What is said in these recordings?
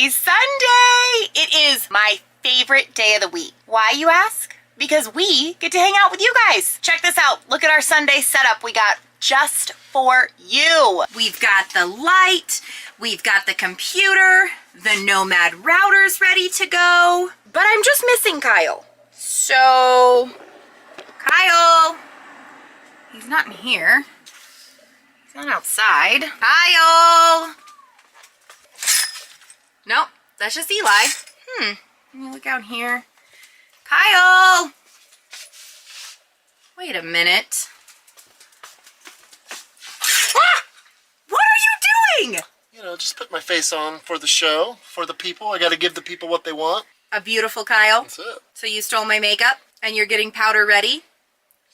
Happy Sunday! It is my favorite day of the week. Why, you ask? Because we get to hang out with you guys. Check this out. Look at our Sunday setup we got just for you. We've got the light, we've got the computer, the Nomad router's ready to go, but I'm just missing Kyle. So, Kyle, he's not in here. He's not outside. Kyle! Nope, that's just Eli. Let me look out here. Kyle! Wait a minute. Ah! What are you doing? You know, just put my face on for the show, for the people. I gotta give the people what they want. A beautiful Kyle. That's it. So you stole my makeup and you're getting powder ready?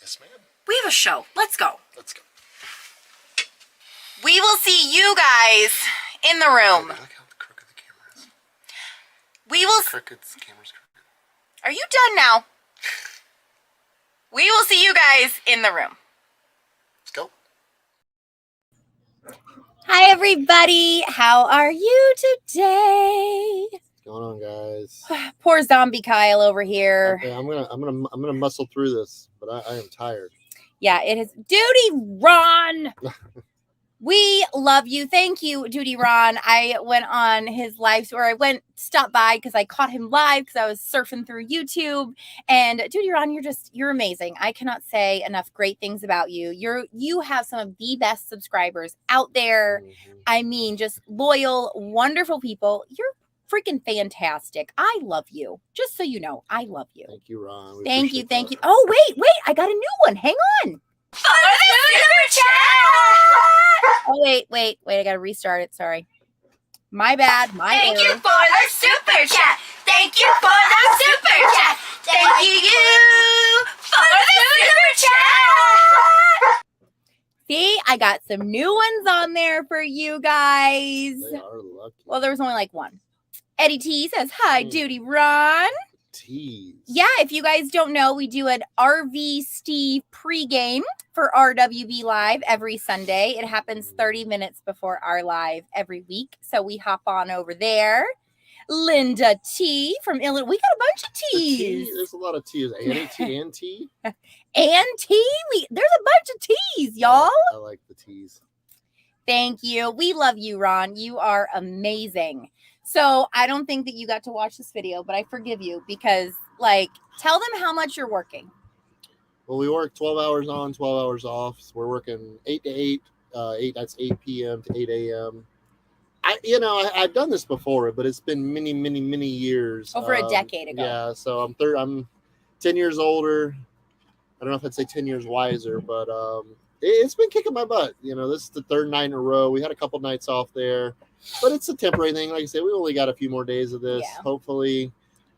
Yes, ma'am. We have a show. Let's go. Let's go. We will see you guys in the room. Look how crooked the camera is. We will. The camera's crooked. Are you done now? We will see you guys in the room. Let's go. Hi everybody, how are you today? What's going on, guys? Poor zombie Kyle over here. Okay, I'm gonna muscle through this, but I am tired. Yeah, it is Duty Ron. We love you. Thank you, Duty Ron. I went on his live, or I stopped by because I caught him live because I was surfing through YouTube. And Duty Ron, you're amazing. I cannot say enough great things about you. You have some of the best subscribers out there. Mm-hmm. I mean, just loyal, wonderful people. You're freaking fantastic. I love you. Just so you know, I love you. Thank you, Ron. Thank you. Oh, wait. I got a new one. Hang on. Oh, wait. I got to restart it. Sorry. My bad. Thank you for the super chat. Thank you for the super chat. Thank you for the super chat. See, I got some new ones on there for you guys. They are lucky. Well, there was only like one. Eddie T says, hi, Duty Ron. Tease. Yeah, if you guys don't know, we do an RV Steve pregame for RWB Live every Sunday. It happens 30 minutes before our live every week. So we hop on over there. Linda T from Illinois. We got a bunch of T's. There's a lot of T's. A-T and T. And T. There's a bunch of T's, y'all. I like the T's. Thank you. We love you, Ron. You are amazing. So I don't think that you got to watch this video, but I forgive you because, tell them how much you're working. Well, we work 12 hours on, 12 hours off. So we're working 8 to 8. That's 8 p.m. to 8 a.m. I've done this before, but it's been many, many, many years. Over a decade ago. Yeah, so I'm 10 years older. I don't know if I'd say 10 years wiser, but it's been kicking my butt. This is the third night in a row. We had a couple nights off there, but it's a temporary thing. Like I said, we only got a few more days of this, hopefully,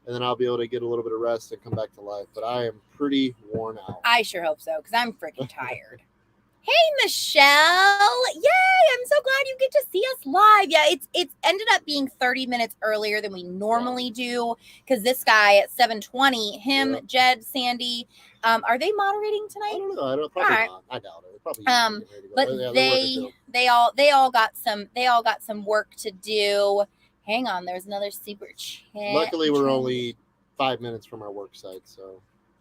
and then I'll be able to get a little bit of rest and come back to life. But I am pretty worn out. I sure hope so, because I'm freaking tired. Hey, Michelle. Yay, I'm so glad you get to see us live. Yeah, it's ended up being 30 minutes earlier than we normally do, because this guy at 7:20, Jed, Sandy, are they moderating tonight? I don't know. Probably not. I doubt it. Probably. But they all got some work to do. Hang on, there's another super chat. Luckily, we're only 5 minutes from our work site, so.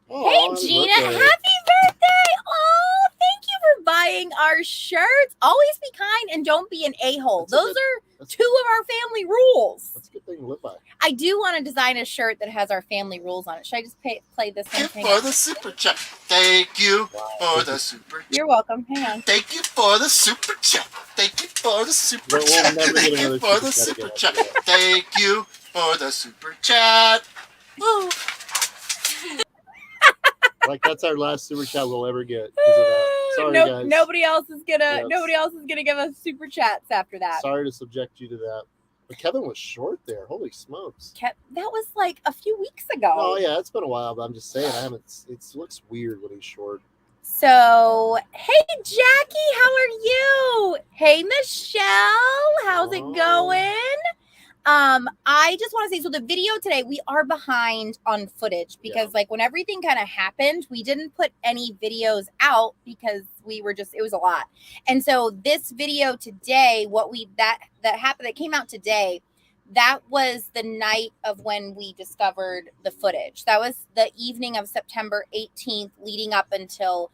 Hey, Gina, happy birthday! Oh, thank you for buying our shirts. Always be kind and don't be an a-hole. Those are two of our family rules. That's a good thing to live by. I do want to design a shirt that has our family rules on it. Should I just play this one? Thank you for the super chat. Thank you for the super chat. You're welcome. Hang on. Thank you for the super chat. Thank you for the super chat. Thank you for the super chat. Thank you for the super chat. Woo. That's our last super chat we'll ever get. Sorry, guys. Nobody else is gonna give us super chats after that. Sorry to subject you to that. But Kevin was short there. Holy smokes. That was like a few weeks ago. Oh yeah, it's been a while, but I'm just saying it looks weird when he's short. So, hey Jackie, how are you? Hey Michelle, how's it going? I just want to say, so the video today, we are behind on footage because when everything kind of happened, we didn't put any videos out because it was a lot. And so this video today, that happened, that came out today, that was the night of when we discovered the footage. That was the evening of September 18th, leading up until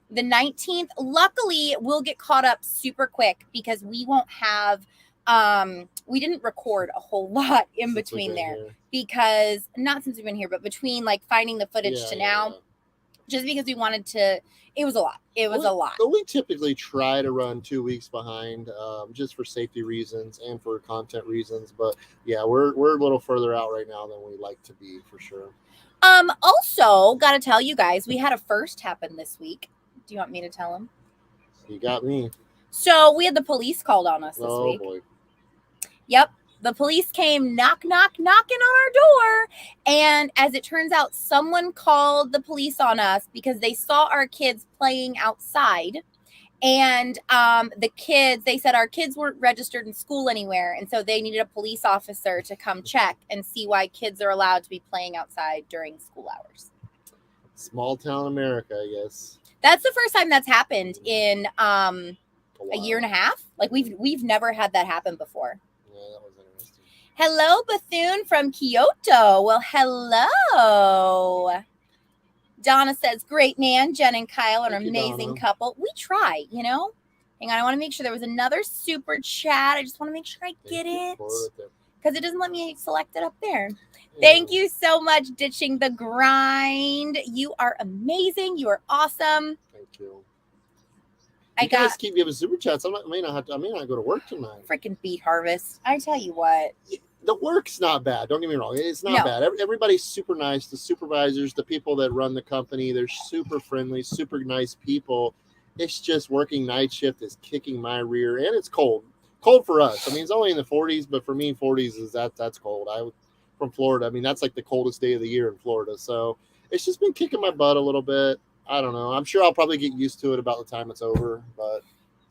the 19th. Luckily, we'll get caught up super quick because we won't have, we didn't record a whole lot in Since we've between been there here. because, not since we've been here, but between like finding the footage to now, just because we wanted to, it was a lot. It was a lot. But we typically try to run 2 weeks behind, just for safety reasons and for content reasons. But yeah, we're a little further out right now than we like to be, for sure. Also, got to tell you guys, we had a first happen this week. Do you want me to tell them? You got me. So we had the police called on us this week. Oh boy. Yep. The police came knocking on our door. And as it turns out, someone called the police on us because they saw our kids playing outside. And they said our kids weren't registered in school anywhere. And so they needed a police officer to come check and see why kids are allowed to be playing outside during school hours. Small town America, I guess. That's the first time that's happened in a year and a half. Like we've never had that happen before. Yeah, that was interesting. Hello, Bethune from Kyoto. Well, hello. Donna says, great man. Jen and Kyle are an amazing couple. We try, you know. Hang on, I want to make sure there was another super chat. I just want to make sure I get it because it doesn't let me select it up there. Yeah. Thank you so much, Ditching the Grind. You are amazing. You are awesome. Thank you. You guys keep giving super chats. I may not go to work tonight. Freaking beet harvest. I tell you what. The work's not bad. Don't get me wrong. It's not bad. Everybody's super nice. The supervisors, the people that run the company, they're super friendly, super nice people. It's just working night shift is kicking my rear, and it's cold. Cold for us. I mean, it's only in the 40s, but for me, 40s is that's cold. From Florida. I mean, that's like the coldest day of the year in Florida. So it's just been kicking my butt a little bit. I don't know. I'm sure I'll probably get used to it about the time it's over, but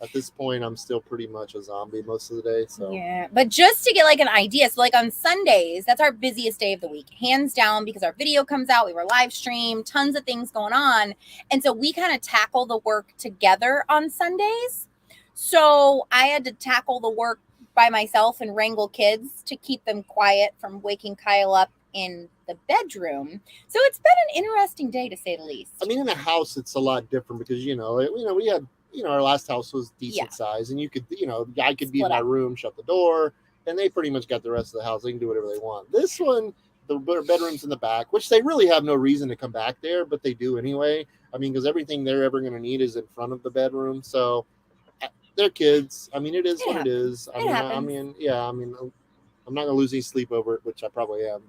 at this point, I'm still pretty much a zombie most of the day. So yeah, but just to get like an idea, so like on Sundays, that's our busiest day of the week, hands down, because our video comes out, we were live stream, tons of things going on, and so we kind of tackle the work together on Sundays. So I had to tackle the work by myself and wrangle kids to keep them quiet from waking Kyle up in the bedroom. So it's been an interesting day, to say the least. I mean, in the house, it's a lot different because we had. Our last house was decent size, and you could, I could be in my room, shut the door, and they pretty much got the rest of the house. They can do whatever they want. This one, the bedroom's in the back, which they really have no reason to come back there, but they do anyway. I mean, because everything they're ever going to need is in front of the bedroom. So they're kids. I mean, it is what it is. I'm not going to lose any sleep over it, which I probably am,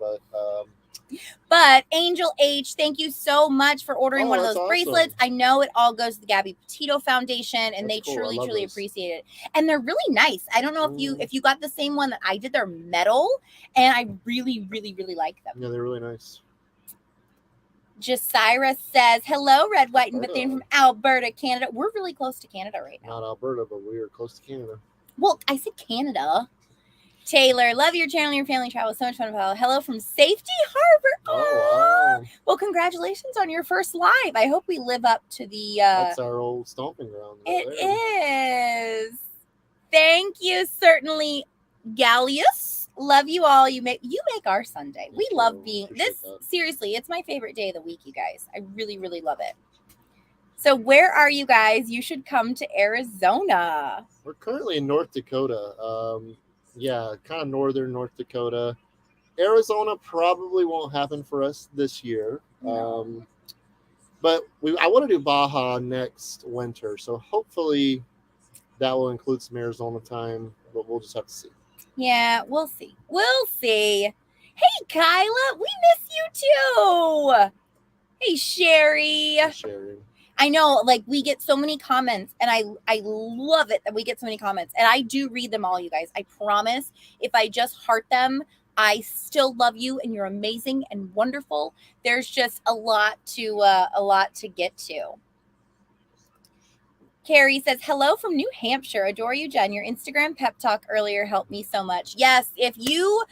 But Angel H, thank you so much for ordering one of those bracelets. I know it all goes to the Gabby Petito Foundation, and they truly appreciate it. And they're really nice. I don't know if you got the same one that I did. They're metal, and I really like them. Yeah, they're really nice. Jasira says, hello, Red, White, and Bethune from Alberta, Canada. We're really close to Canada right now. Not Alberta, but we are close to Canada. Well, I said Canada. Taylor, love your channel, your family travel. So much fun. Hello from Safety Harbor. Oh, wow. Well, congratulations on your first live. I hope we live up to the... That's our old stomping ground. It is. Thank you, certainly, Gallius. Love you all. You make our Sunday. We love being... Seriously, it's my favorite day of the week, you guys. I really love it. So where are you guys? You should come to Arizona. We're currently in North Dakota. Yeah, kind of northern North Dakota. Arizona probably won't happen for us this year. No. But I want to do Baja next winter. So hopefully that will include some Arizona time, but we'll just have to see. Yeah, we'll see. Hey, Kyla, we miss you too. Hey, Sherry. I know, like, we get so many comments, and I love it that we get so many comments, and I do read them all, you guys. I promise. If I just heart them, I still love you, and you're amazing and wonderful. There's just a lot to get to. Carrie says, hello from New Hampshire. Adore you, Jen. Your Instagram pep talk earlier helped me so much. Yes, if you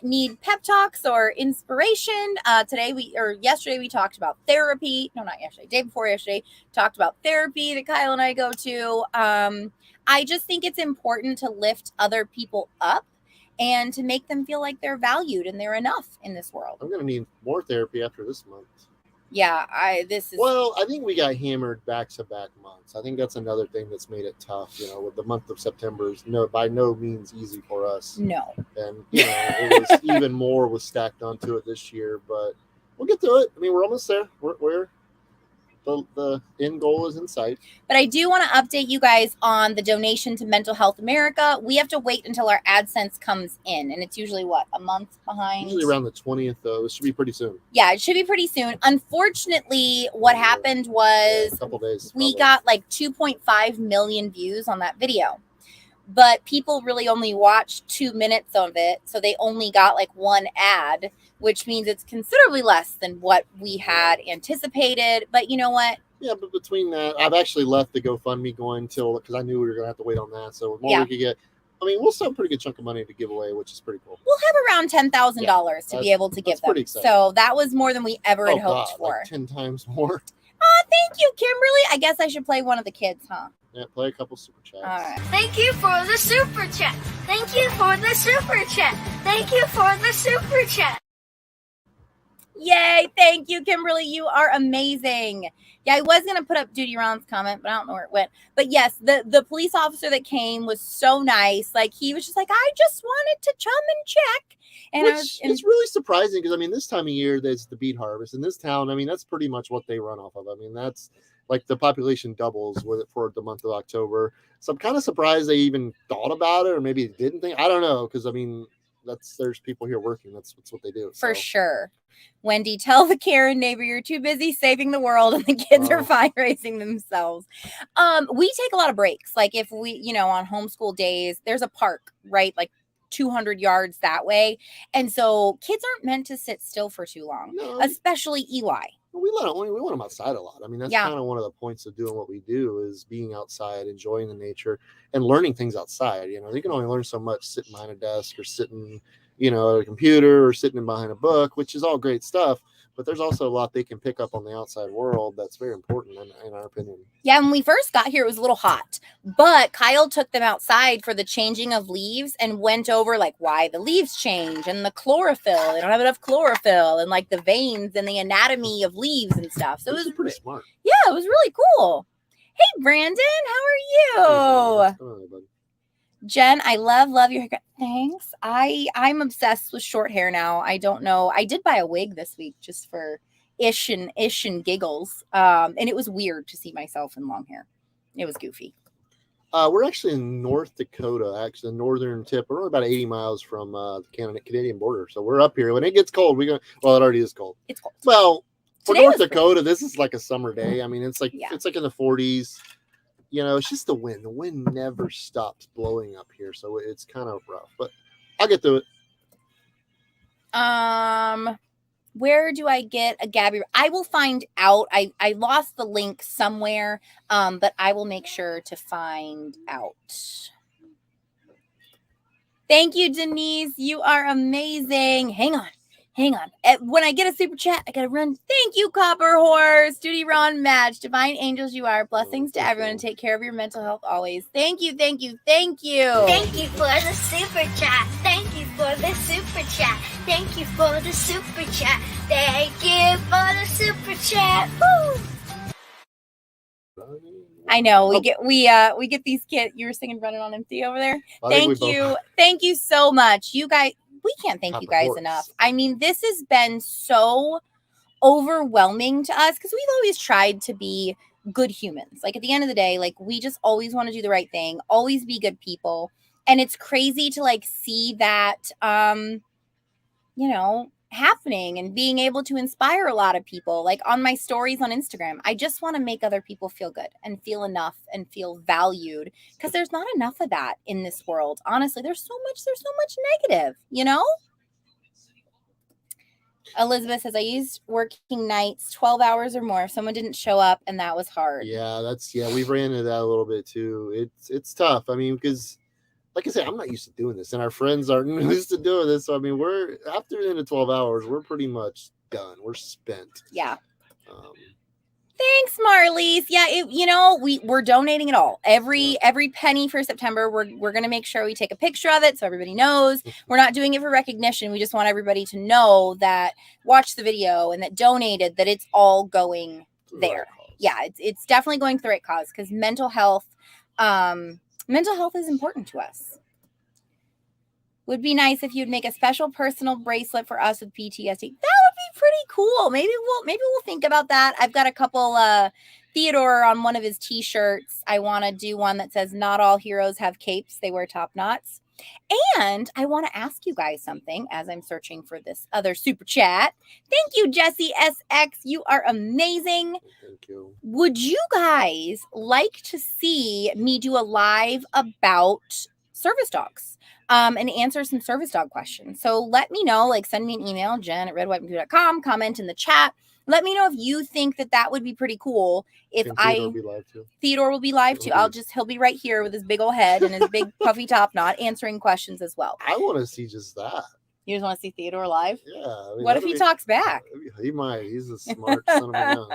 need pep talks or inspiration, yesterday we talked about therapy. No, not yesterday. Day before yesterday, talked about therapy that Kyle and I go to. I just think it's important to lift other people up. and to make them feel like they're valued and they're enough in this world. I'm gonna need more therapy after this month. Yeah, Well, I think we got hammered back-to-back months. I think that's another thing that's made it tough. With the month of September is by no means easy for us. No. And it was even more was stacked onto it this year, but we'll get to it. I mean, we're almost there. We're the end goal is in sight. But I do want to update you guys on the donation to Mental Health America. We have to wait until our AdSense comes in, and it's usually a month behind? Usually around the 20th, though. It should be pretty soon. Yeah, it should be pretty soon. Unfortunately, what happened was a couple days. We got like 2.5 million views on that video. But people really only watched 2 minutes of it, so they only got like one ad, which means it's considerably less than what we had anticipated. But you know what? Yeah, but between that, I've actually left the GoFundMe going because I knew we were going to have to wait on that. So the more we could get, I mean, we'll still have a pretty good chunk of money to give away, which is pretty cool. We'll have around $10,000 to be able to give them. So that was more than we ever had hoped for. Like 10 times more. Oh, thank you, Kimberly. I guess I should play one of the kids, huh? Yeah, play a couple super chats. All right. Thank you for the super chat. Thank you for the super chat. Thank you for the super chat. Yay, thank you, Kimberly. You are amazing. Yeah, I was going to put up Duty Ron's comment, but I don't know where it went. But yes, the police officer that came was so nice. Like, he was just like, I just wanted to come and check. And it's really surprising because, I mean, this time of year, there's the beet harvest. In this town, I mean, that's pretty much what they run off of. I mean, that's like the population doubles with it for the month of October. So I'm kind of surprised they even thought about it or maybe didn't think. I don't know because, I mean, there's people here working. That's what they do. For sure. Wendy, tell the Karen neighbor you're too busy saving the world and the kids are fundraising themselves. We take a lot of breaks. Like if we, on homeschool days, there's a park, right? Like 200 yards that way. And so kids aren't meant to sit still for too long, especially Eli. We want them outside a lot. I mean, that's kind of one of the points of doing what we do is being outside, enjoying the nature and learning things outside. You can only learn so much sitting behind a desk or sitting, at a computer or sitting behind a book, which is all great stuff. But there's also a lot they can pick up on the outside world that's very important in our opinion. Yeah, when we first got here, it was a little hot. But Kyle took them outside for the changing of leaves and went over like why the leaves change and the chlorophyll. They don't have enough chlorophyll and like the veins and the anatomy of leaves and stuff. So it was pretty smart. Yeah, it was really cool. Hey, Brandon, how are you? Jen, I love your haircut. Thanks. I'm obsessed with short hair now. I don't know. I did buy a wig this week just for ish and giggles. And it was weird to see myself in long hair. It was goofy. We're actually in North Dakota, the northern tip. We're only about 80 miles from the Canadian border. So we're up here. When it gets cold, it already is cold. It's cold. Well, for North Dakota, this is like a summer day. I mean, it's like in the 40s. It's just the wind. The wind never stops blowing up here, so it's kind of rough. But I'll get through it. Where do I get a Gabby? I will find out. I lost the link somewhere, but I will make sure to find out. Thank you, Denise. You are amazing. Hang on. When I get a super chat, I gotta run. Thank you, Copper Horse, Duty Ron Match, Divine Angels you are. Blessings to everyone and take care of your mental health always. Thank you. Thank you for the super chat. Thank you for the super chat. Thank you for the super chat. Thank you for the super chat. Woo! I know we get these kids. You were singing "Running on Empty" over there. Thank you so much, you guys. We can't thank you guys enough. I mean, this has been so overwhelming to us because we've always tried to be good humans. Like at the end of the day, like we just always want to do the right thing, always be good people. And it's crazy to like see that, happening and being able to inspire a lot of people. Like on my stories on Instagram, I just want to make other people feel good and feel enough and feel valued because there's not enough of that in this world. Honestly, there's so much negative, Elizabeth says, I used working nights 12 hours or more if someone didn't show up, and that was hard. Yeah, we've ran into that a little bit too. It's tough. I mean, because like I said, I'm not used to doing this, and our friends aren't used to doing this. So I mean, we're after the end of 12 hours, we're pretty much done. We're spent. Yeah. Thanks, Marlies. Yeah, we're donating it all. Every penny for September, we're gonna make sure we take a picture of it so everybody knows. We're not doing it for recognition. We just want everybody to know that watched the video and that donated, that it's all going there. Yeah, it's definitely going to the right cause, because mental health is important to us. Would be nice if you'd make a special personal bracelet for us with PTSD. That would be pretty cool. Maybe we'll think about that. I've got a couple Theodore on one of his t-shirts. I want to do one that says not all heroes have capes, they wear top knots. And I want to ask you guys something as I'm searching for this other super chat. Thank you, Jesse SX. You are amazing. Thank you. Would you guys like to see me do a live about service dogs? And answer some service dog questions. So let me know, send me an email, jen@redwhiteandblue.com, comment in the chat. Let me know if you think that would be pretty cool. Theodore be live too. Theodore will be live too. He'll be right here with his big old head and his big puffy top knot answering questions as well. I want to see just that. You just want to see Theodore live? Yeah. What if he talks back? He might. He's a smart son of a gun.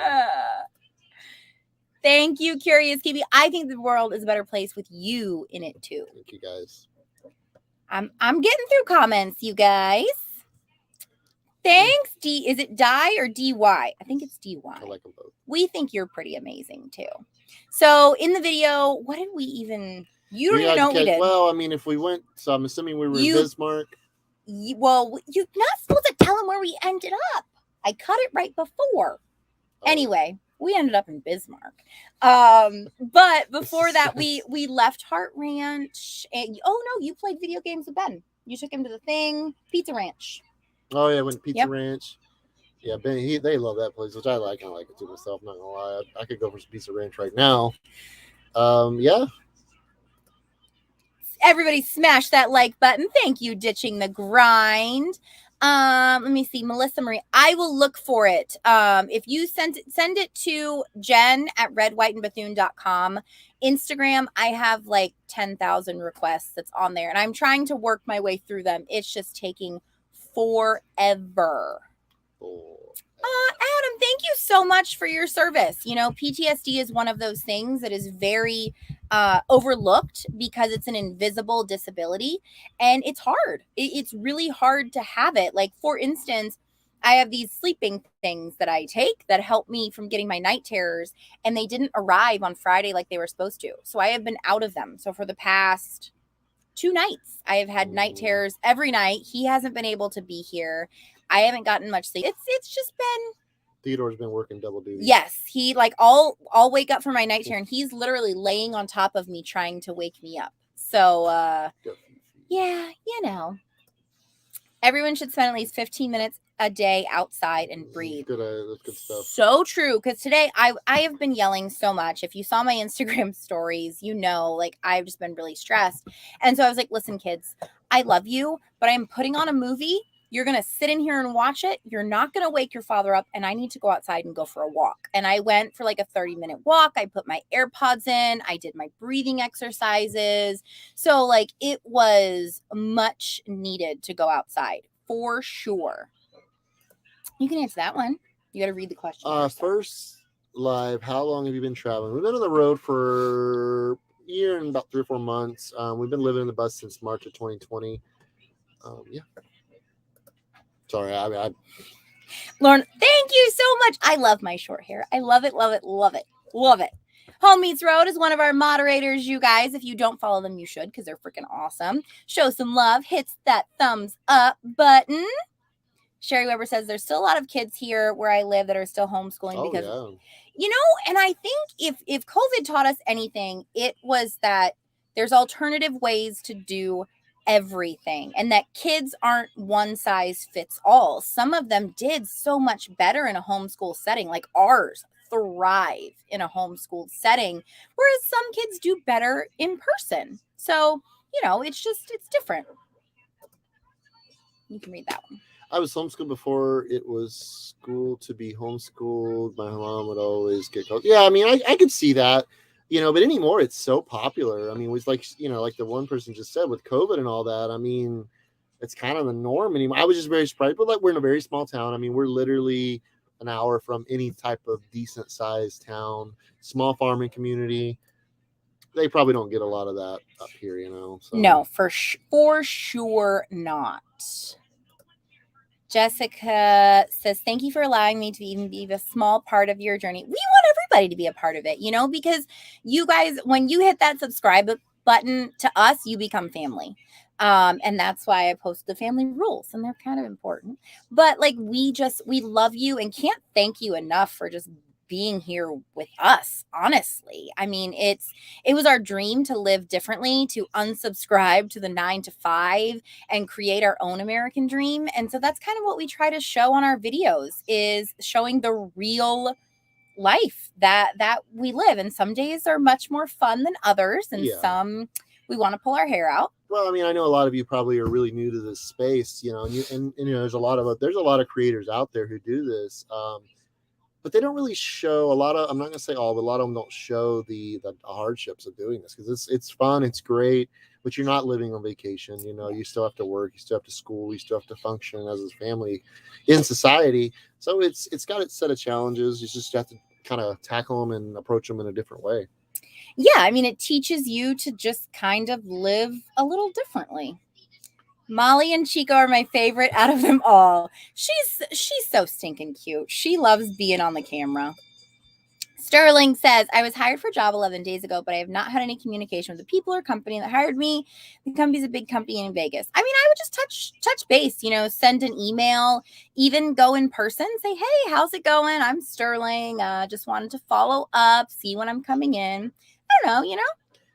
Thank you, Curious Kiwi. I think the world is a better place with you in it too. Thank you, guys. I'm getting through comments, you guys. Thanks. Is it Die or DY? I think it's DY. I like them both. We think you're pretty amazing too. So in the video, what did we even? You don't even know what we did. Well, I mean, if we went, so I'm assuming we were in Bismarck. You're not supposed to tell him where we ended up. I cut it right before. Anyway, we ended up in Bismarck. But before that, we left Heart Ranch. And you played video games with Ben. You took him to the thing, Pizza Ranch. Oh yeah, went to Pizza Ranch. Yeah, Ben, they love that place, which I like. I like it too myself. Not gonna lie, I could go for some Pizza Ranch right now. Yeah. Everybody smash that like button. Thank you, Ditching the Grind. Let me see, Melissa Marie. I will look for it. If you send it to jen@redwhiteandbethune.com. Instagram, I have 10,000 requests that's on there, and I'm trying to work my way through them. It's just taking forever. Adam, thank you so much for your service. PTSD is one of those things that is very overlooked because it's an invisible disability, and it's hard. It's really hard to have it. For instance, I have these sleeping things that I take that help me from getting my night terrors, and they didn't arrive on Friday like they were supposed to. So I have been out of them. So for the past 2 nights, I have had night terrors every night. He hasn't been able to be here. I haven't gotten much sleep. It's just been. Theodore's been working double duty. Yes, he I'll wake up from my night terror, and he's literally laying on top of me trying to wake me up. So yeah, everyone should spend at least 15 minutes a day outside and breathe. That's good stuff. So true. Because today I have been yelling so much. If you saw my Instagram stories, I've just been really stressed. And so I was like, listen, kids, I love you, but I'm putting on a movie. You're going to sit in here and watch it. You're not going to wake your father up, and I need to go outside and go for a walk. And I went for a 30-minute walk. I put my AirPods in. I did my breathing exercises. So it was much needed to go outside for sure. You can answer that one. You got to read the question. First live, how long have you been traveling? We've been on the road for a year and about 3 or 4 months. We've been living in the bus since March of 2020. Yeah. Sorry, Lauren, thank you so much. I love my short hair. I love it, love it, love it, love it. Home Meets Road is one of our moderators, you guys. If you don't follow them, you should, because they're freaking awesome. Show some love. Hits that thumbs up button. Sherry Weber says there's still a lot of kids here where I live that are still homeschooling because, and I think if COVID taught us anything, it was that there's alternative ways to do everything, and that kids aren't one size fits all. Some of them did so much better in a homeschool setting, like ours thrive in a homeschooled setting, whereas some kids do better in person. So, it's different. You can read that one. I was homeschooled before it was school to be homeschooled. My mom would always get called. Yeah, I mean, I could see that. But anymore it's so popular. I mean, it was like the one person just said with COVID and all that. I mean, it's kind of the norm anymore. I was just very surprised, but we're in a very small town. I mean, we're literally an hour from any type of decent sized town, small farming community. They probably don't get a lot of that up here, you know. So. No, for sure not. Jessica says, thank you for allowing me to even be a small part of your journey. We want everybody to be a part of it, you know, because you guys, when you hit that subscribe button to us, you become family. And that's why I post the family rules, and they're kind of important. But like, we love you and can't thank you enough for just being here with us. Honestly, I mean, it was our dream to live differently, to unsubscribe to the 9 to 5 and create our own American dream. And so that's kind of what we try to show on our videos, is showing the real life that we live. And some days are much more fun than others, and some we want to pull our hair out. Well, I mean, I know a lot of you probably are really new to this space, you know, and you know, there's a lot of creators out there who do this. But they don't really show I'm not going to say all, but a lot of them don't show the hardships of doing this, because it's fun, it's great, but you're not living on vacation. You know, you still have to work, you still have to school, you still have to function as a family in society. So it's got its set of challenges. You just have to kind of tackle them and approach them in a different way. Yeah, I mean, it teaches you to just kind of live a little differently. Molly and Chico are my favorite out of them all. She's so stinking cute. She loves being on the camera. Sterling says, I was hired for a job 11 days ago, but I have not had any communication with the people or company that hired me. The company's a big company in Vegas. I mean, I would just touch base, you know, send an email, even go in person, say, hey, how's it going? I'm Sterling. Just wanted to follow up, see when I'm coming in. I don't know, you know?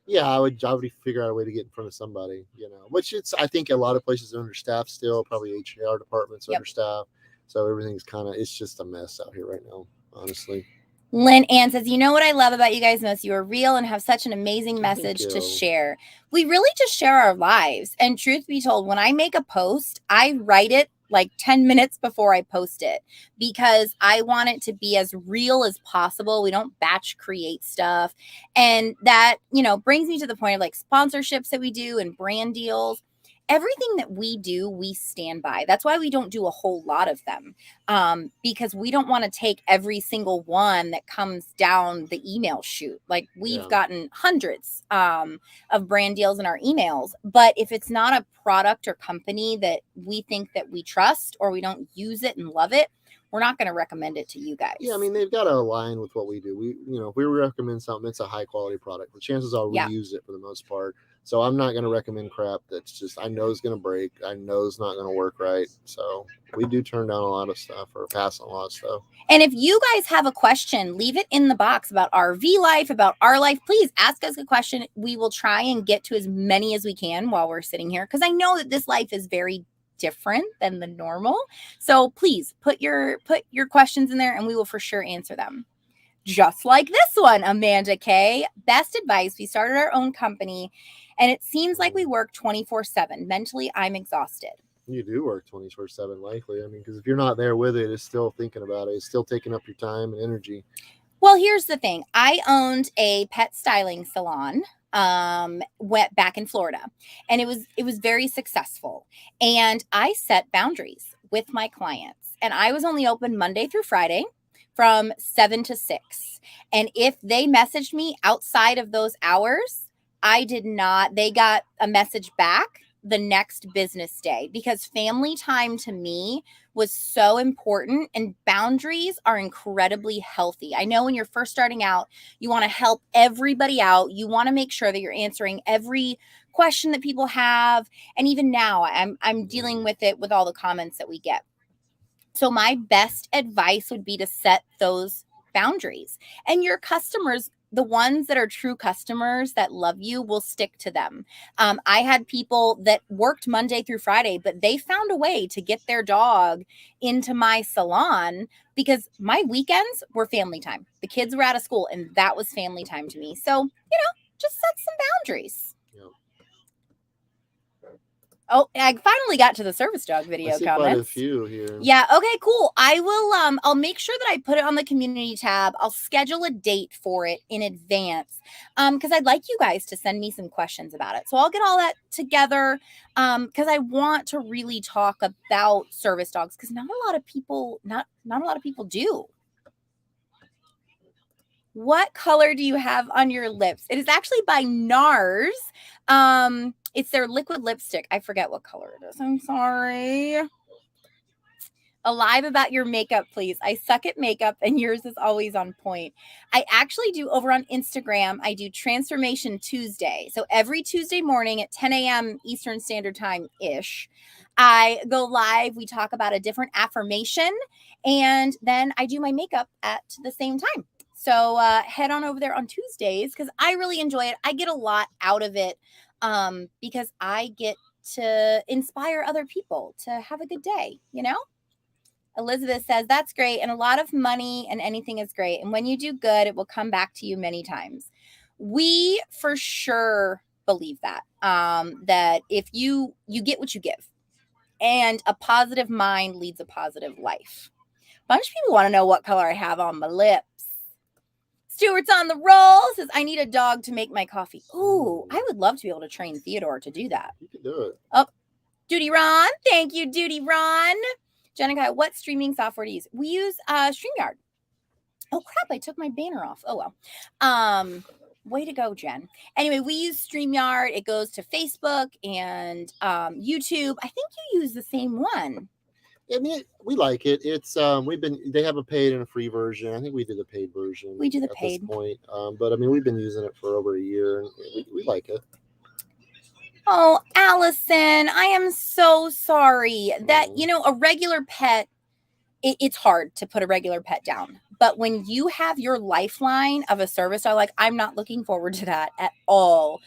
Yeah, I would figure out a way to get in front of somebody, you know, which I think a lot of places are understaffed still, probably HR departments understaffed. So everything's it's just a mess out here right now, honestly. Lynn Ann says, you know what I love about you guys most? You are real and have such an amazing message to share. We really just share our lives. And truth be told, when I make a post, I write it like 10 minutes before I post it, because I want it to be as real as possible. We don't batch create stuff. And that, you know, brings me to the point of like sponsorships that we do and brand deals. Everything that we do, we stand by. That's why we don't do a whole lot of them, because we don't want to take every single one that comes down the email chute. Like we've gotten hundreds of brand deals in our emails. But if it's not a product or company that we think that we trust, or we don't use it and love it, we're not going to recommend it to you guys. Yeah, I mean, they've got to align with what we do. If we recommend something, it's a high quality product. The chances are we use it for the most part. So I'm not going to recommend crap that's just, I know it's going to break. I know it's not going to work right. So we do turn down a lot of stuff or pass on a lot of stuff. And if you guys have a question, leave it in the box about RV life, about our life. Please ask us a question. We will try and get to as many as we can while we're sitting here, because I know that this life is very different than the normal. So please put your questions in there and we will for sure answer them. Just like this one, Amanda K. Best advice. We started our own company and it seems like we work 24/7. Mentally, I'm exhausted. You do work 24/7 likely. I mean, because if you're not there with it, it's still thinking about it. It's still taking up your time and energy. Well, here's the thing. I owned a pet styling salon went back in Florida, and it was very successful. And I set boundaries with my clients, and I was only open Monday through Friday from 7 to 6. And if they messaged me outside of those hours, they got a message back the next business day, because family time to me was so important, and boundaries are incredibly healthy. I know when you're first starting out, you want to help everybody out. You want to make sure that you're answering every question that people have. And even now I'm dealing with it with all the comments that we get. So my best advice would be to set those boundaries, and your customers, the ones that are true customers that love you, will stick to them. I had people that worked Monday through Friday, but they found a way to get their dog into my salon because my weekends were family time. The kids were out of school and that was family time to me. So, just set some boundaries. Oh, I finally got to the service dog I video see quite a comments. few here. Yeah, okay, cool. I will I'll make sure that I put it on the community tab. I'll schedule a date for it in advance. Because I'd like you guys to send me some questions about it. So I'll get all that together. Because I want to really talk about service dogs because not a lot of people do. What color do you have on your lips? It is actually by NARS. It's their liquid lipstick. I forget what color it is. I'm sorry. Alive about your makeup, please. I suck at makeup and yours is always on point. I actually do over on Instagram. I do Transformation Tuesday. So every Tuesday morning at 10 a.m. Eastern Standard Time-ish, I go live. We talk about a different affirmation and then I do my makeup at the same time. So head on over there on Tuesdays because I really enjoy it. I get a lot out of it because I get to inspire other people to have a good day, you know? Elizabeth says, that's great. And a lot of money and anything is great. And when you do good, it will come back to you many times. We for sure believe that, that if you get what you give and a positive mind leads a positive life. A bunch of people want to know what color I have on my lips. Stewart's on the roll says, I need a dog to make my coffee. Ooh, I would love to be able to train Theodore to do that. You can do it. Oh, Duty Ron. Thank you, Duty Ron. Jenn Kyle, what streaming software to use? We use StreamYard. Oh, crap. I took my banner off. Oh, well. Way to go, Jen. Anyway, we use StreamYard. It goes to Facebook and YouTube. I think you use the same one. I mean, we like it. It's they have a paid and a free version. I think we do the paid version. We do the at paid. this point. But I mean, we've been using it for over a year, and we like it. Oh, Allison, I am so sorry that, a regular pet, it's hard to put a regular pet down. But when you have your lifeline of a service dog, I'm not looking forward to that at all.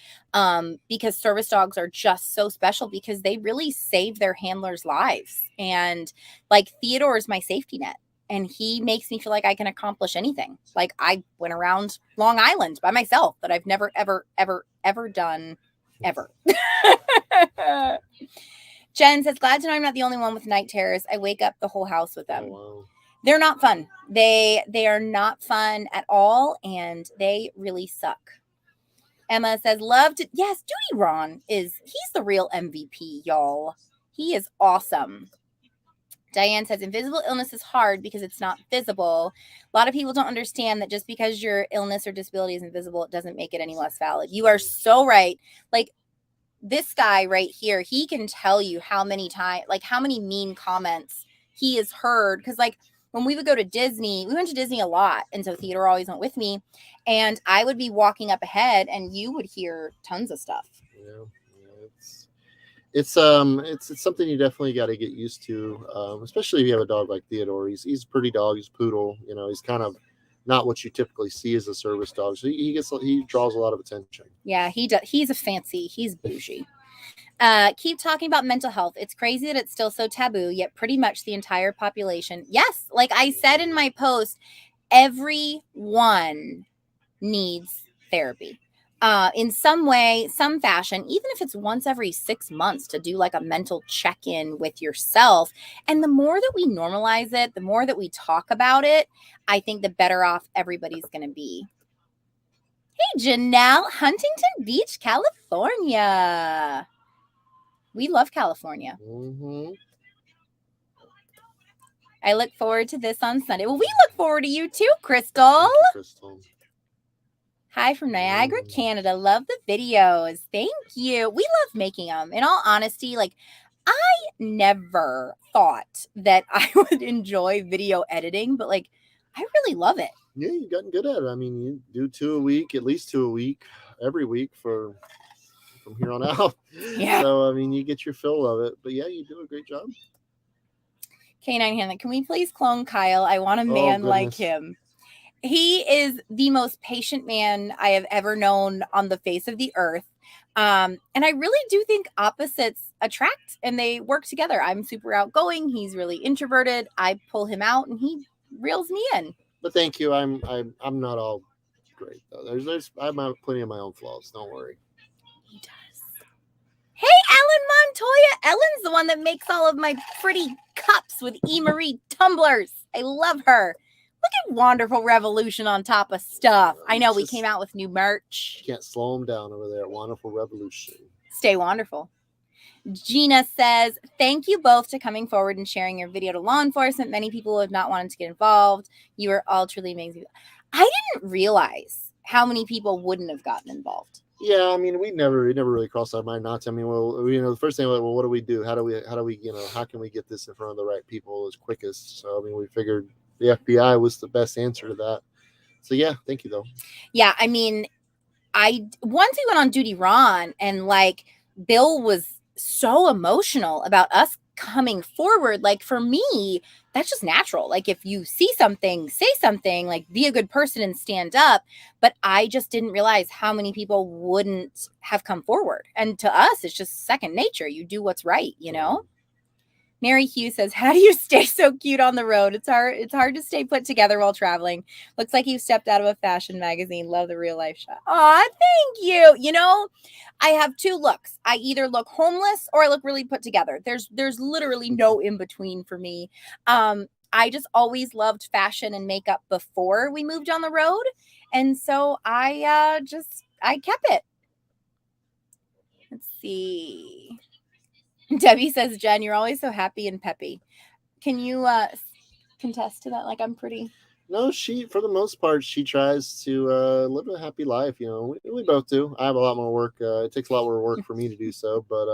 Because service dogs are just so special because they really save their handlers' lives. And Theodore is my safety net. And he makes me feel like I can accomplish anything. I went around Long Island by myself, that I've never, ever, ever, ever done. Ever. Jen says, glad to know I'm not the only one with night terrors. I wake up the whole house with them. Oh, wow. They're not fun. They are not fun at all, and they really suck. Emma says, yes, Duty Ron he's the real MVP, y'all. He is awesome. Diane says, invisible illness is hard because it's not visible. A lot of people don't understand that just because your illness or disability is invisible, it doesn't make it any less valid. You are so right. This guy right here, he can tell you how many times, how many mean comments he has heard. Because when we would go to Disney, we went to Disney a lot. And so Theodore always went with me. And I would be walking up ahead and you would hear tons of stuff. Yeah. It's something you definitely got to get used to, especially if you have a dog like Theodore. He's a pretty dog. He's a poodle. He's kind of not what you typically see as a service dog. So he draws a lot of attention. Yeah, he does. He's bougie. Keep talking about mental health. It's crazy that it's still so taboo, yet pretty much the entire population. Yes, like I said in my post, everyone needs therapy. In some way, some fashion, even if it's once every 6 months to do a mental check-in with yourself. And the more that we normalize it, the more that we talk about it, I think the better off everybody's going to be. Hey, Janelle, Huntington Beach, California. We love California. Mm-hmm. I look forward to this on Sunday. Well, we look forward to you too, Crystal. Thank you, Crystal. Hi from Niagara, Canada. Love the videos. Thank you. We love making them. In all honesty, I never thought that I would enjoy video editing, but I really love it. Yeah, you've gotten good at it. I mean, you do 2 a week, at least 2 a week, every week from here on out. Yeah. So, I mean, you get your fill of it. But yeah, you do a great job. K9 Hanlon, can we please clone Kyle? I want a man like him. He is the most patient man I have ever known on the face of the earth. And I really do think opposites attract and they work together. I'm super outgoing. He's really introverted. I pull him out and he reels me in. But thank you. I'm not all great though. I have plenty of my own flaws. Don't worry. He does. Hey, Ellen Montoya Ellen's the one that makes all of my pretty cups with E. Marie tumblers. I love her. Look at Wonderful Revolution on top of stuff. I know we came out with new merch. Can't slow them down over there at Wonderful Revolution. Stay wonderful. Gina says, thank you both to coming forward and sharing your video to law enforcement. Many people have not wanted to get involved. You are all truly amazing. I didn't realize how many people wouldn't have gotten involved. Yeah, I mean, it never really crossed our mind not to. I mean, well, the first thing, well, what do we do? How do we, how can we get this in front of the right people as quickest? So, I mean, we figured the FBI was the best answer to that. So, yeah, thank you, though. Yeah, I mean, once we went on Duty Ron and like Bill was so emotional about us coming forward, like for me, that's just natural. Like if you see something, say something, like be a good person and stand up. But I just didn't realize how many people wouldn't have come forward. And to us, it's just second nature. You do what's right, you know? Mary Hugh says, how do you stay so cute on the road? It's hard to stay put together while traveling. Looks like you stepped out of a fashion magazine. Love the real life shot. Aw, thank you. You know, I have two looks. I either look homeless or I look really put together. There's literally no in between for me. I just always loved fashion and makeup before we moved on the road. And so I kept it. Let's see. Debbie says, Jen, you're always so happy and peppy. Can you contest to that? Like, I'm pretty. No, for the most part, she tries to live a happy life. You know, we both do. I have a lot more work. It takes a lot more work for me to do so, but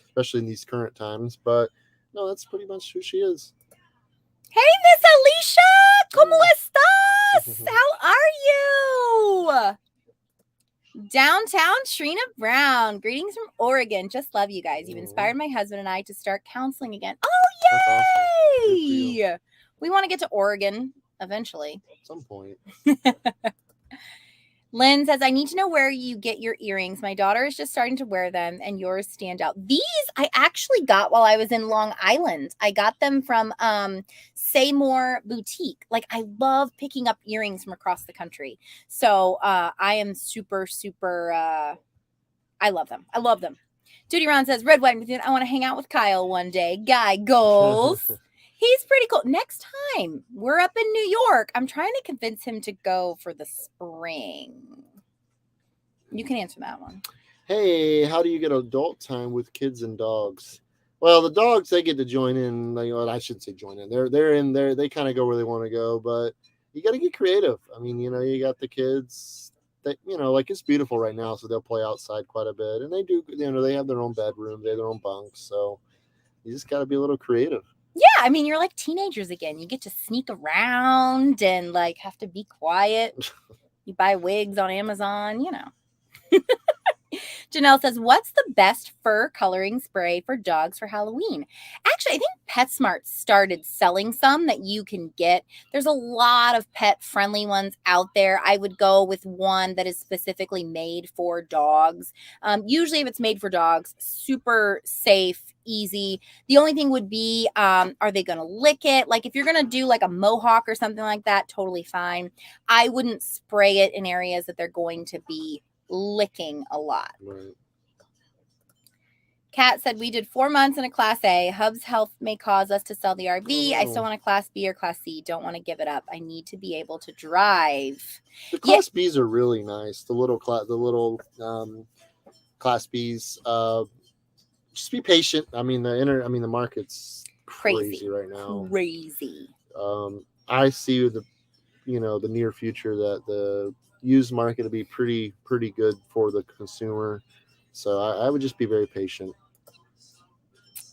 especially in these current times. But no, that's pretty much who she is. Hey, Miss Alicia, ¿cómo estás? How are you? Downtown Trina Brown. Greetings from Oregon. Just love you guys. You've inspired my husband and I to start counseling again. Oh, yay! Awesome. We want to get to Oregon eventually. At some point. Lynn says, I need to know where you get your earrings. My daughter is just starting to wear them and yours stand out. These I actually got while I was in Long Island. I got them from Say More Boutique. Like, I love picking up earrings from across the country. So I am super, I love them. I love them. Duty Ron says, Red, White, and Bethune, I want to hang out with Kyle one day. Guy goals. He's pretty cool. Next time we're up in New York, I'm trying to convince him to go for the spring. You can answer that one. Hey, how do you get adult time with kids and dogs? Well, the dogs, they get to join in. Like, well, I shouldn't say join in. They're in there. They kind of go where they want to go, but you got to get creative. I mean, you know, you got the kids that, you know, like it's beautiful right now, so they'll play outside quite a bit, and they do. You know, they have their own bedroom, they have their own bunks, so you just got to be a little creative. Yeah, I mean, you're like teenagers again. You get to sneak around and like have to be quiet. You buy wigs on Amazon, you know. Janelle says, what's the best fur coloring spray for dogs for Halloween? Actually, I think PetSmart started selling some that you can get. There's a lot of pet-friendly ones out there. I would go with one that is specifically made for dogs. Usually, if it's made for dogs, super safe, easy. The only thing would be, are they going to lick it? Like if you're going to do like a mohawk or something like that, totally fine. I wouldn't spray it in areas that they're going to be licking a lot. Right. Kat said, we did 4 months in a Class A. Hub's health may cause us to sell the RV. I still want a Class B or Class C. Don't want to give it up. I need to be able to drive. The Class Bs are really nice. The little Class Bs. Just be patient. I mean, the market's crazy right now. Crazy. I see the near future that the used market will be pretty good for the consumer. So I would just be very patient.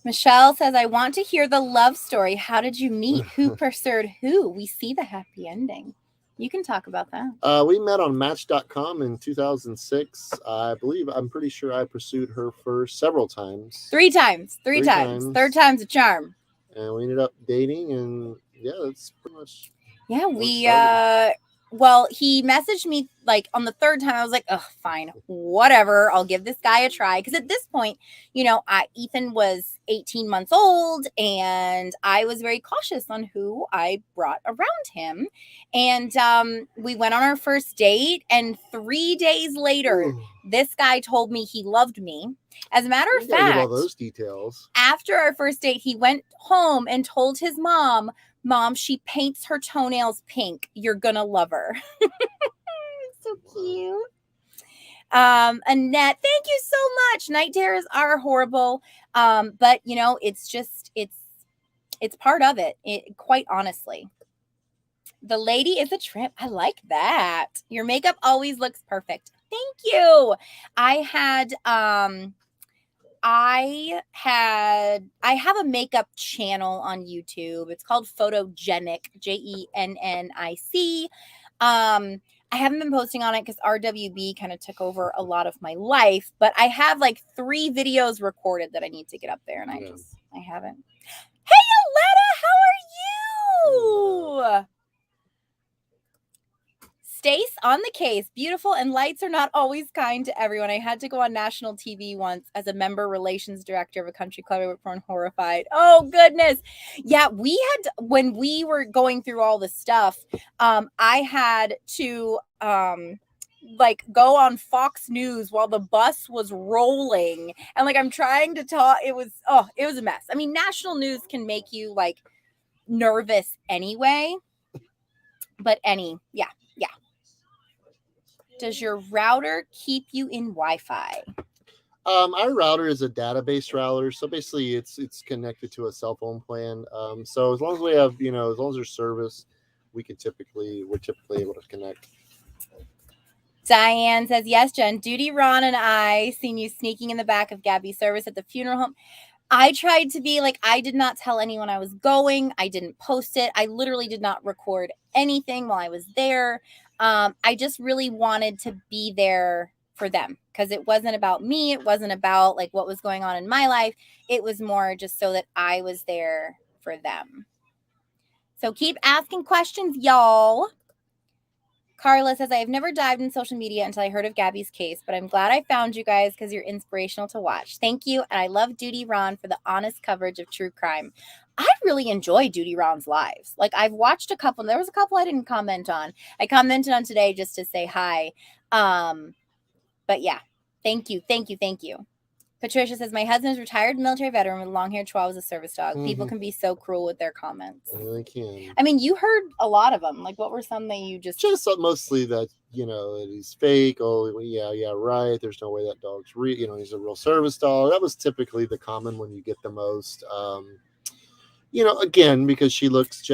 Michelle says, I want to hear the love story. How did you meet? Who pursued who? We see the happy ending. You can talk about that. We met on Match.com in 2006. I'm pretty sure I pursued her first several times. Three times. Third time's a charm. And we ended up dating, and yeah, that's pretty much. Yeah, well, he messaged me like on the third time. I was like, oh, fine, whatever. I'll give this guy a try. Because at this point, Ethan was 18 months old and I was very cautious on who I brought around him. And we went on our first date. And 3 days later, this guy told me he loved me. As a matter of fact, give all those details. After our first date, he went home and told his mom, she paints her toenails pink. You're going to love her. So cute. Annette, thank you so much. Night terrors are horrible. But it's just, it's part of it. Quite honestly. The lady is a trip. I like that. Your makeup always looks perfect. Thank you. I have a makeup channel on YouTube. It's called Photogenic, Jennic. I haven't been posting on it because RWB kind of took over a lot of my life, but I have like 3 videos recorded that I need to get up there, and I haven't. Hey, Aletta, how are you? Stace on the case. Beautiful, and lights are not always kind to everyone. I had to go on national TV once as a member relations director of a country club. I worked for and horrified. Oh, goodness. Yeah, when we were going through all this stuff, I had to go on Fox News while the bus was rolling. And I'm trying to talk. It was a mess. I mean, national news can make you nervous anyway. But yeah. Does your router keep you in Wi-Fi? Our router is a database router, so basically it's connected to a cell phone plan. So as long as we have, as long as there's service, we're typically able to connect. Diane says, yes, Jen. Duty Ron and I seen you sneaking in the back of Gabby's service at the funeral home. I tried to be I did not tell anyone I was going. I didn't post it. I literally did not record anything while I was there. I just really wanted to be there for them because it wasn't about me. It wasn't about what was going on in my life. It was more just so that I was there for them. So keep asking questions, y'all. Carla says, I have never dived in social media until I heard of Gabby's case, but I'm glad I found you guys because you're inspirational to watch. Thank you. And I love Duty Ron for the honest coverage of true crime. I really enjoy Duty Ron's lives. I've watched a couple. There was a couple I didn't comment on. I commented on today just to say hi. But yeah, thank you. Patricia says, my husband is a retired military veteran with long-haired chihuahua as a service dog. Mm-hmm. People can be so cruel with their comments. Yeah, they can. I mean, you heard a lot of them. What were some that you just mostly that, that he's fake. Oh, yeah, right. There's no way that dog's real. He's a real service dog. That was typically the common one you get the most. Again, because Jen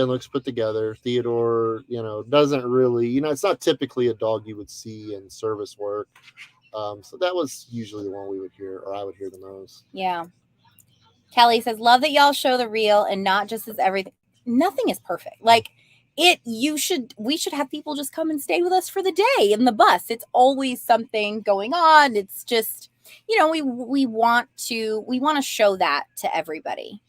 looks put together. Theodore, doesn't really, it's not typically a dog you would see in service work. So that was usually the one we would hear, or I would hear the most. Yeah. Kelly says, love that y'all show the real and not just as everything. Nothing is perfect. We should have people just come and stay with us for the day in the bus. It's always something going on. It's just, we want to show that to everybody.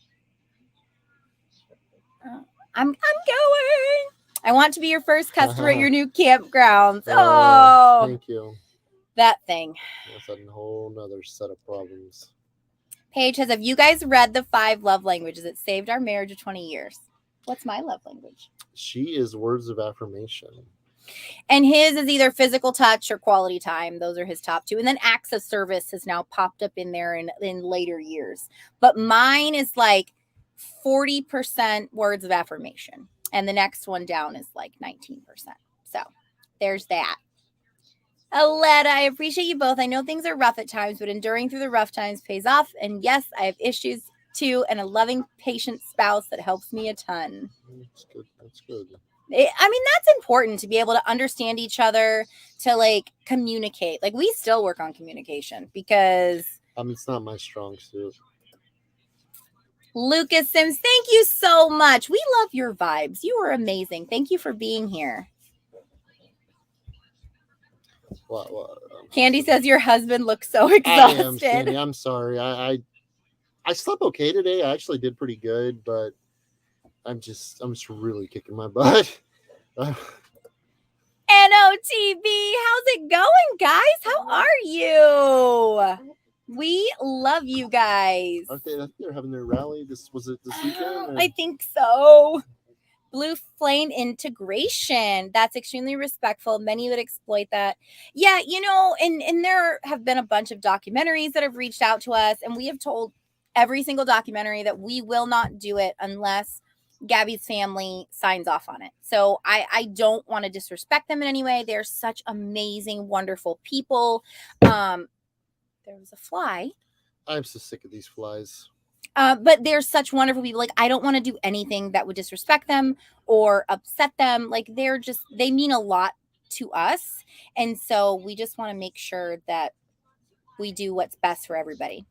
I'm going. I want to be your first customer at your new campgrounds. Oh, thank you. That thing. That's a whole nother set of problems. Paige says, have you guys read the 5 love languages? It saved our marriage of 20 years. What's my love language? She is words of affirmation. And his is either physical touch or quality time. Those are his top 2. And then acts of service has now popped up in there in later years. But mine is 40% words of affirmation. And the next one down is 19%. So there's that. Aletta, I appreciate you both. I know things are rough at times, but enduring through the rough times pays off. And yes, I have issues too, and a loving, patient spouse that helps me a ton. That's good. That's important to be able to understand each other, to communicate. We still work on communication because it's not my strong suit. Lucas Sims, thank you so much. We love your vibes. You are amazing. Thank you for being here. Candy says your husband looks so exhausted. I am, Candy. I'm sorry. I slept okay today. I actually did pretty good, but I'm just really kicking my butt. And NOTB, how's it going, guys? How are you? We love you guys. Aren't they? I think they're having their rally. Was it this weekend? I think so. Blue flame integration. That's extremely respectful. Many would exploit that. Yeah, and there have been a bunch of documentaries that have reached out to us, and we have told every single documentary that we will not do it unless Gabby's family signs off on it. So I don't want to disrespect them in any way. They're such amazing, wonderful people. There was a fly. I'm so sick of these flies. But they're such wonderful people. Like, I don't want to do anything that would disrespect them or upset them. Like, they mean a lot to us. And so we just want to make sure that we do what's best for everybody.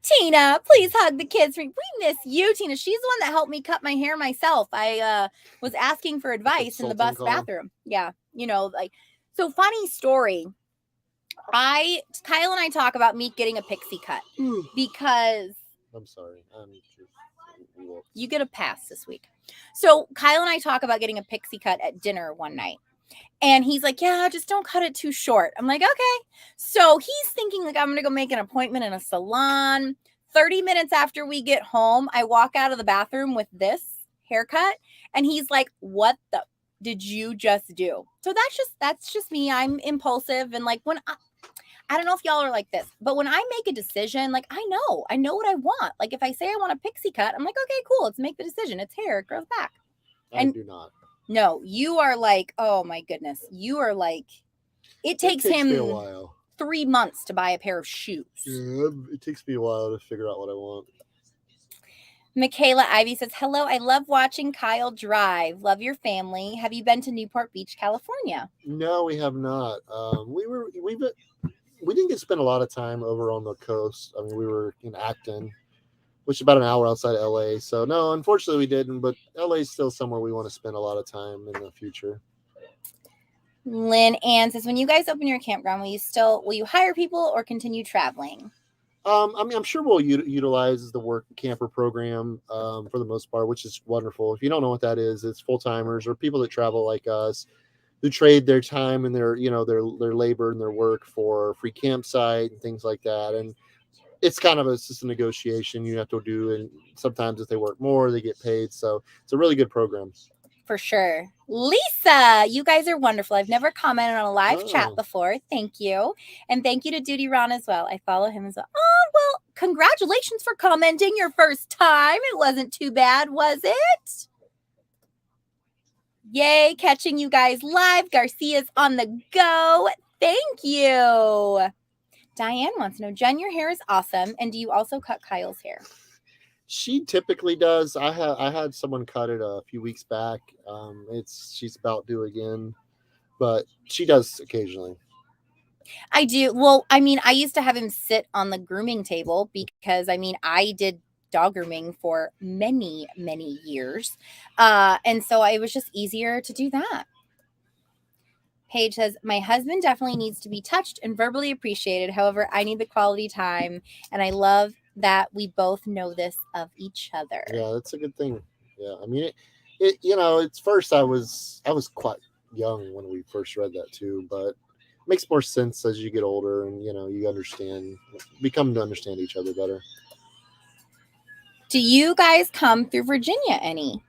Tina, please hug the kids. We miss you, Tina. She's the one that helped me cut my hair myself. I was asking for advice in the bus bathroom. Yeah. So funny story. Kyle and I talk about me getting a pixie cut because I'm sorry. you get a pass this week. So Kyle and I talk about getting a pixie cut at dinner one night. And he's like, yeah, just don't cut it too short. I'm like, okay. So he's thinking like, I'm going to go make an appointment in a salon. 30 minutes after we get home, I walk out of the bathroom with this haircut. And he's like, what the did you just do? So that's just me. I'm impulsive. And like when I don't know if y'all are like this, but when I make a decision, like I know what I want. Like if I say I want a pixie cut, I'm like, okay, cool. Let's make the decision. It's hair. It grows back. I do not. No, you are like, oh my goodness. You are like, it takes him me a while. 3 months to buy a pair of shoes. Yeah, it takes me a while to figure out what I want. Michaela Ivy says, hello, I love watching Kyle drive. Love your family. Have you been to Newport Beach, California? No, we have not. We didn't get to spend a lot of time over on the coast. I mean, we were in Acton, which is about an hour outside of LA. So no, unfortunately we didn't, but LA is still somewhere we want to spend a lot of time in the future. Lynn Ann says, when you guys open your campground, will you hire people or continue traveling? I mean, I'm sure we'll utilize the work camper program for the most part, which is wonderful. If you don't know what that is, it's full-timers or people that travel like us who trade their time and their labor and their work for free campsite and things like that. And it's kind of just a negotiation you have to do. And sometimes if they work more, they get paid. So it's a really good program. For sure. Lisa, you guys are wonderful. I've never commented on a live chat before. Thank you. And thank you to Duty Ron as well. I follow him as well. Oh, well, congratulations for commenting your first time. It wasn't too bad, was it? Yay, catching you guys live. Garcia's on the go. Thank you. Diane wants to know, Jen, your hair is awesome. And do you also cut Kyle's hair? She typically does. I had someone cut it a few weeks back. She's about due again, but she does occasionally. I do. Well, I mean, I used to have him sit on the grooming table because I did dog grooming for many, many years. And so it was just easier to do that. Paige says, my husband definitely needs to be touched and verbally appreciated. However, I need the quality time. And I love that we both know this of each other. Yeah, that's a good thing. Yeah. I mean, it's first I was quite young when we first read that too, but it makes more sense as you get older and, you become to understand each other better. Do you guys come through Virginia any?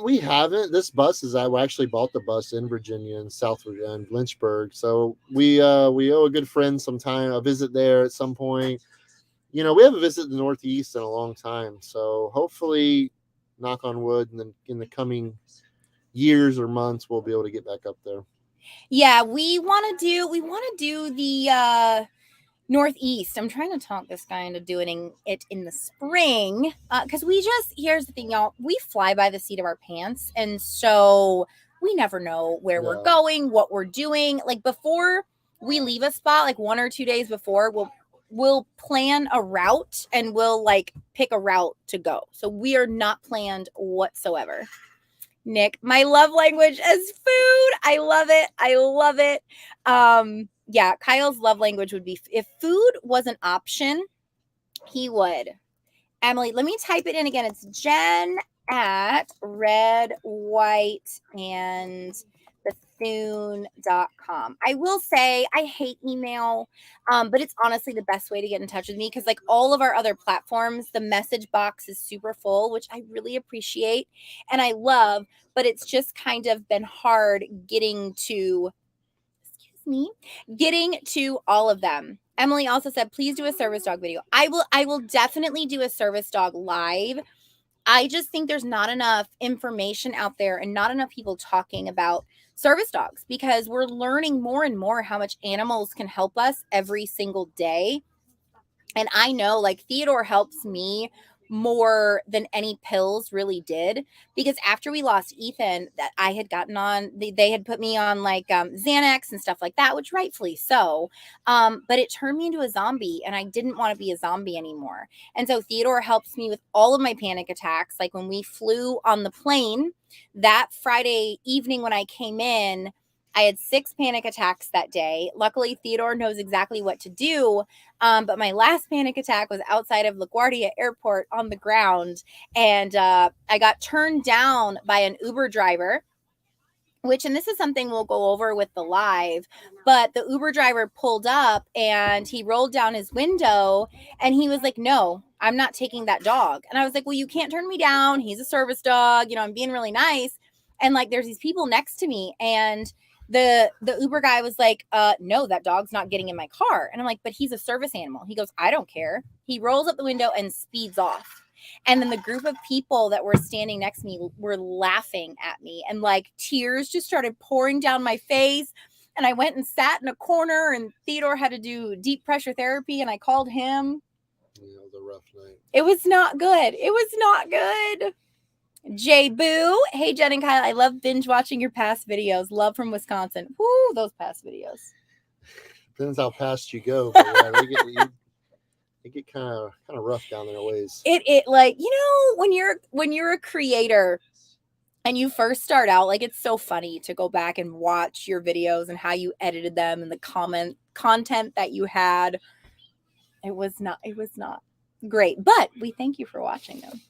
We haven't. This bus I actually bought the bus in Virginia in South Virginia, in Lynchburg. So we owe a good friend a visit there at some point. We haven't visited the Northeast in a long time. So hopefully, knock on wood, in the coming years or months, we'll be able to get back up there. Yeah, we want to do the Northeast. I'm trying to talk this guy into doing it in the spring because here's the thing, y'all, we fly by the seat of our pants, and so we never know where we're going, what we're doing. Like before we leave a spot, like 1 or 2 days before, we'll plan a route and we'll like pick a route to go. So we are not planned whatsoever. Nick, my love language is food. I love it. Yeah, Kyle's love language would be, if food was an option, he would. Emily, let me type it in again. It's Jen at Red, White, and Bethune.com. I will say I hate email, but it's honestly the best way to get in touch with me because, like all of our other platforms, the message box is super full, which I really appreciate and I love, but it's just kind of been hard getting to all of them. Emily also said, please do a service dog video. I will definitely do a service dog live. I just think there's not enough information out there and not enough people talking about service dogs because we're learning more and more how much animals can help us every single day. And I know like Theodore helps me more than any pills really did because after we lost Ethan that I had gotten on they had put me on like Xanax and stuff like that, which rightfully so, but it turned me into a zombie and I didn't want to be a zombie anymore. And so Theodore helps me with all of my panic attacks. Like when we flew on the plane that Friday evening when I came in, I had 6 panic attacks that day. Luckily, Theodore knows exactly what to do. But my last panic attack was outside of LaGuardia Airport on the ground. And I got turned down by an Uber driver, and this is something we'll go over with the live, but the Uber driver pulled up and he rolled down his window and he was like, no, I'm not taking that dog. And I was like, well, you can't turn me down. He's a service dog. I'm being really nice. And like, there's these people next to me and the Uber guy was like, no, that dog's not getting in my car. And I'm like, but he's a service animal. He goes, I don't care. He rolls up the window and speeds off. And then the group of people that were standing next to me were laughing at me and like tears just started pouring down my face. And I went and sat in a corner and Theodore had to do deep pressure therapy and I called him. Yeah, it was a rough night. It was not good. It was not good. J Boo. Hey, Jenn and Kyle. I love binge watching your past videos. Love from Wisconsin. Woo, those past videos. Depends how fast you go. But yeah, they get kind of rough down their ways. It like, when you're a creator and you first start out, like it's so funny to go back and watch your videos and how you edited them and the content that you had. It was not great, but we thank you for watching them.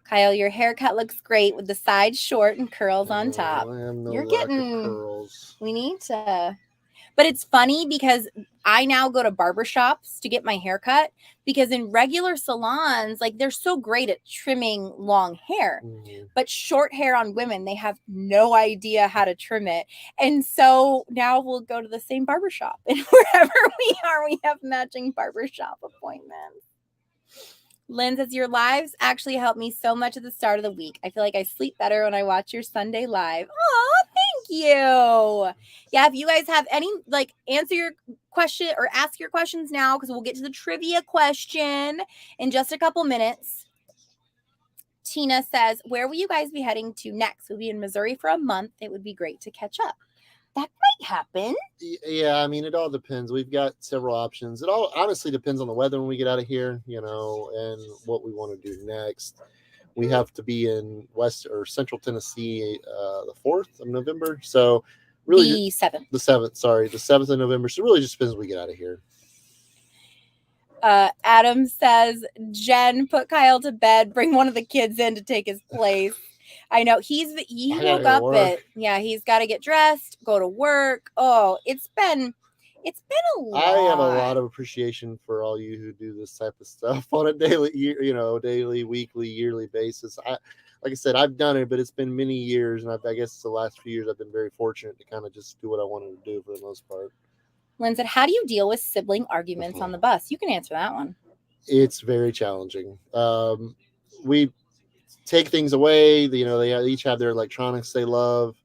Kyle, your haircut looks great with the sides short and curls on top. I have no You're lack of getting curls. We need to. But it's funny because I now go to barbershops to get my hair cut because in regular salons, like they're so great at trimming long hair, but short hair on women, they have no idea how to trim it. And so now we'll go to the same barbershop and wherever we are, we have matching barbershop appointments. Lynn says, your lives actually help me so much at the start of the week. I feel like I sleep better when I watch your Sunday live. Oh, thank you. Yeah, if you guys have any, like, answer your question or ask your questions now because we'll get to the trivia question in just a couple minutes. Tina says, where will you guys be heading to next? We'll be in Missouri for a month. It would be great to catch up. That might happen. Yeah, I mean, it all depends. We've got several options. It all honestly depends on the weather when we get out of here, and what we want to do next. We have to be in West or Central Tennessee the 4th of November. So really the 7th. The 7th of November. So it really just depends when we get out of here. Adam says, Jen, put Kyle to bed. Bring one of the kids in to take his place. I know he woke up he's got to get dressed, go to work. Oh, it's been a lot. I have a lot of appreciation for all you who do this type of stuff on a daily, weekly, yearly basis. Like I said, I've done it, but it's been many years, and I guess the last few years I've been very fortunate to kind of just do what I wanted to do for the most part. Lynn said, how do you deal with sibling arguments on the bus? You can answer that one. It's very challenging. We take things away. They each have their electronics they love.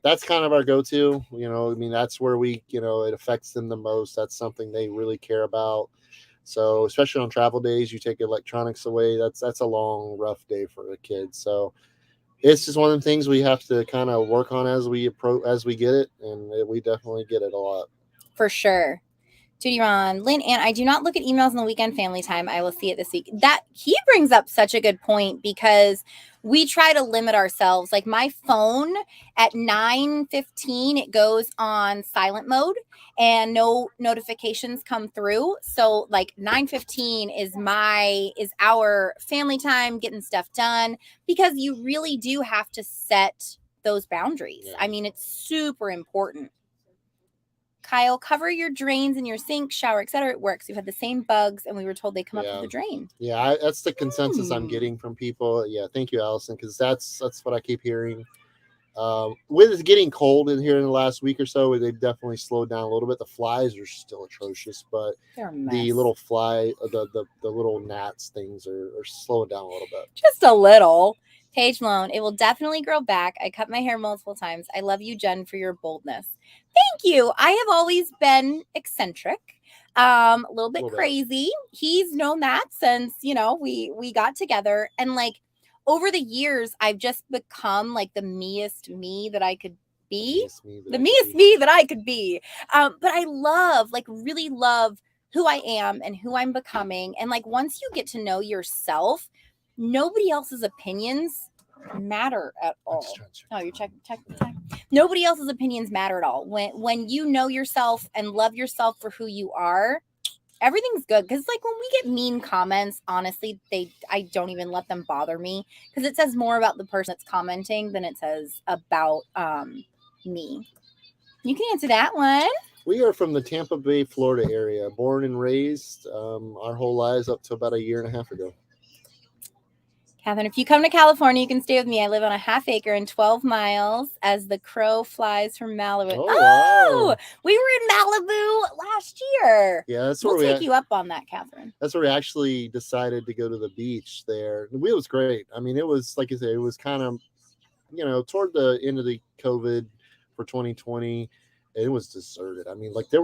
That's kind of our go-to. That's where it affects them the most. That's something they really care about. So especially on travel days, you take electronics away. That's a long, rough day for a kid. So it's just one of the things we have to kind of work on as we get it, and we definitely get it a lot. For sure. Judy Ron, Lynn, and I do not look at emails on the weekend family time. I will see it this week. That he brings up such a good point because we try to limit ourselves. Like my phone at 9:15, it goes on silent mode and no notifications come through. So like 9:15 is our family time, getting stuff done, because you really do have to set those boundaries. Yeah. I mean, it's super important. Kyle, cover your drains in your sink, shower, etc. It works. We've had the same bugs, and we were told they come up Yeah. through the drain. Yeah, that's the consensus I'm getting from people. Yeah, thank you, Allison, because that's what I keep hearing. With it getting cold in here in the last week or so, they've definitely slowed down a little bit. The flies are still atrocious, but They're a mess. the little fly, the little gnats things are slowing down a little bit. Just a little. Paige Malone, it will definitely grow back. I cut my hair multiple times. I love you, Jen, for your boldness. Thank you. I have always been eccentric, a little bit crazy. He's known that since, we got together. And like over the years, I've just become like the meest me that I could be. The meest me that I could be. But I really love who I am and who I'm becoming. And like once you get to know yourself, nobody else's opinions matter at all. Oh, you're checking the time. Nobody else's opinions matter at all. When you know yourself and love yourself for who you are, everything's good. Because like when we get mean comments, honestly, I don't even let them bother me because it says more about the person that's commenting than it says about me. You can answer that one. We are from the Tampa Bay, Florida area, born and raised our whole lives up to about a year and a half ago. Catherine, if you come to California, you can stay with me. I live on a half acre and 12 miles as the crow flies from Malibu. Wow. We were in Malibu last year. Yeah, that's where we'll take you up on that, Catherine. That's where we actually decided to go to the beach there. It was great. I mean, it was, like I said, it was kind of, toward the end of the COVID for 2020. It was deserted. I mean, like I